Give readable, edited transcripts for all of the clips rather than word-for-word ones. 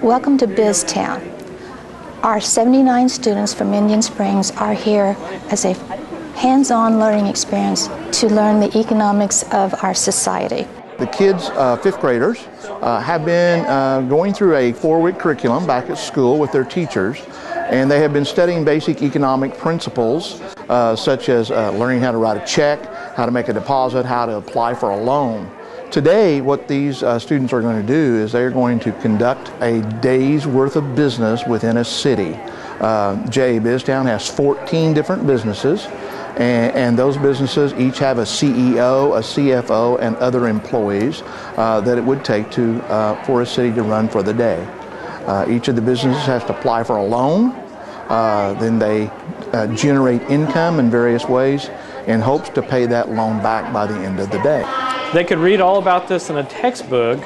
Welcome to BizTown. Our 79 students from Indian Springs are here as a hands-on learning experience to learn the economics of our society. The kids, fifth graders, have been going through a 4-week curriculum back at school with their teachers, and they have been studying basic economic principles such as learning how to write a check, how to make a deposit, how to apply for a loan. Today, what these students are going to do is they're going to conduct a day's worth of business within a city. BizTown has 14 different businesses, and those businesses each have a CEO, a CFO, and other employees that it would take for a city to run for the day. Each of the businesses has to apply for a loan. Then they generate income in various ways in hopes to pay that loan back by the end of the day. They could read all about this in a textbook,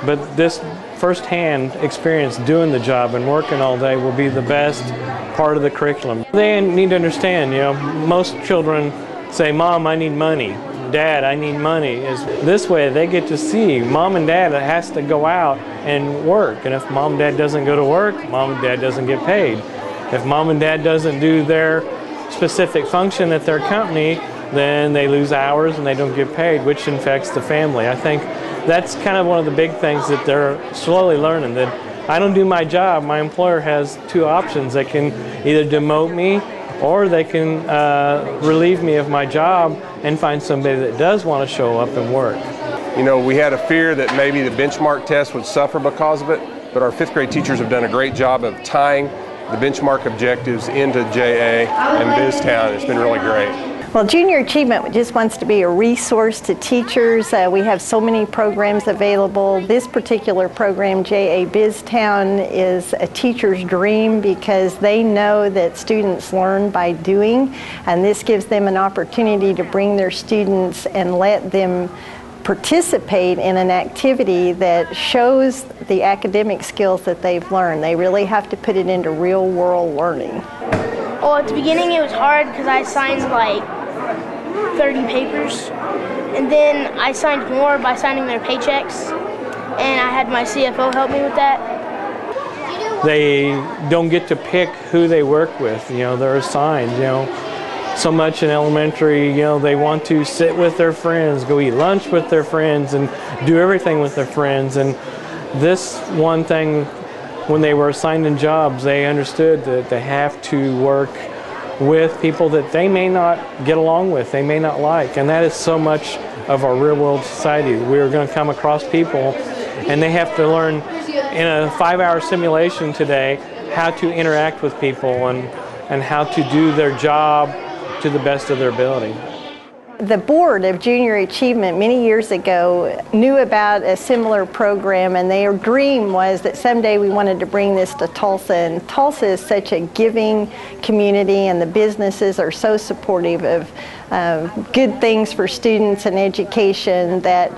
but this first-hand experience doing the job and working all day will be the best part of the curriculum. They need to understand, most children say, "Mom, I need money. Dad, I need money." This way they get to see Mom and Dad has to go out and work. And if Mom and Dad doesn't go to work, Mom and Dad doesn't get paid. If Mom and Dad doesn't do their specific function at their company, then they lose hours and they don't get paid, which infects the family. I think that's kind of one of the big things that they're slowly learning, that I don't do my job, my employer has two options. They can either demote me or they can relieve me of my job and find somebody that does want to show up and work. We had a fear that maybe the benchmark test would suffer because of it, but our fifth grade teachers have done a great job of tying the benchmark objectives into JA and BizTown. It's been really great. Well, Junior Achievement just wants to be a resource to teachers. We have so many programs available. This particular program, JA BizTown, is a teacher's dream because they know that students learn by doing, and this gives them an opportunity to bring their students and let them participate in an activity that shows the academic skills that they've learned. They really have to put it into real-world learning. Well, at the beginning it was hard because I signed like 30 papers, and then I signed more by signing their paychecks, and I had my CFO help me with that. They don't get to pick who they work with, they're assigned, so much in elementary, they want to sit with their friends, go eat lunch with their friends, and do everything with their friends. And this one thing, when they were assigned in jobs, they understood that they have to work with people that they may not get along with, they may not like. And that is so much of our real world society. We're going to come across people and they have to learn in a 5-hour simulation today how to interact with people and how to do their job to the best of their ability. The board of Junior Achievement many years ago knew about a similar program, and their dream was that someday we wanted to bring this to Tulsa. And Tulsa is such a giving community, and the businesses are so supportive of good things for students and education that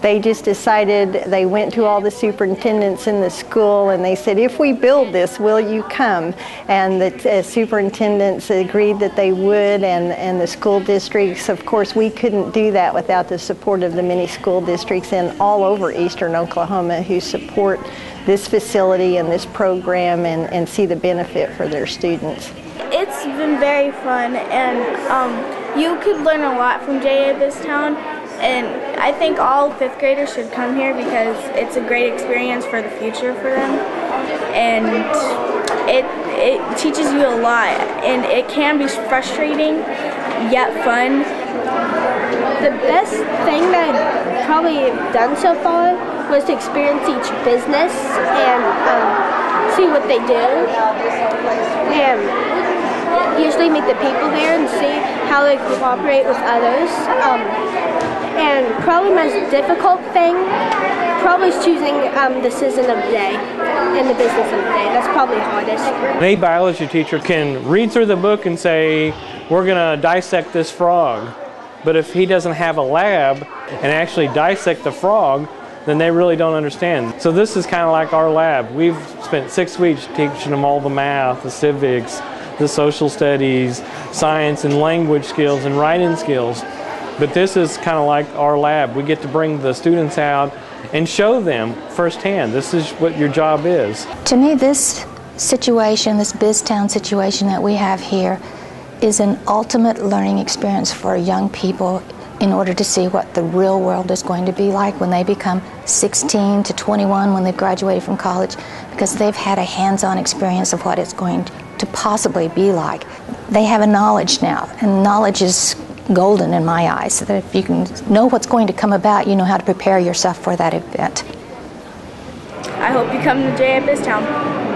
they just decided, they went to all the superintendents in the school and they said, "If we build this, will you come?" And the superintendents agreed that they would, and the school districts. Of course, we couldn't do that without the support of the many school districts in all over eastern Oklahoma who support this facility and this program and see the benefit for their students. It's been very fun, and you could learn a lot from JA BizTown. And I think all fifth graders should come here because it's a great experience for the future for them. And it teaches you a lot, and it can be frustrating yet fun. The best thing that I've probably done so far was to experience each business and see what they do. And usually meet the people there and see how they cooperate with others. And probably the most difficult thing probably is choosing the season of the day and the business of the day. That's probably hardest. Any biology teacher can read through the book and say, "We're going to dissect this frog." But if he doesn't have a lab and actually dissect the frog, then they really don't understand. So this is kind of like our lab. We've spent 6 weeks teaching them all the math, the civics, the social studies, science and language skills and writing skills. But this is kind of like our lab. We get to bring the students out and show them firsthand, this is what your job is. To me, this situation, this BizTown situation that we have here, is an ultimate learning experience for young people in order to see what the real world is going to be like when they become 16 to 21, when they've graduated from college, because they've had a hands-on experience of what it's going to possibly be like. They have a knowledge now, and knowledge is golden in my eyes, so that if you can know what's going to come about, you know how to prepare yourself for that event. I hope you come to JA BizTown.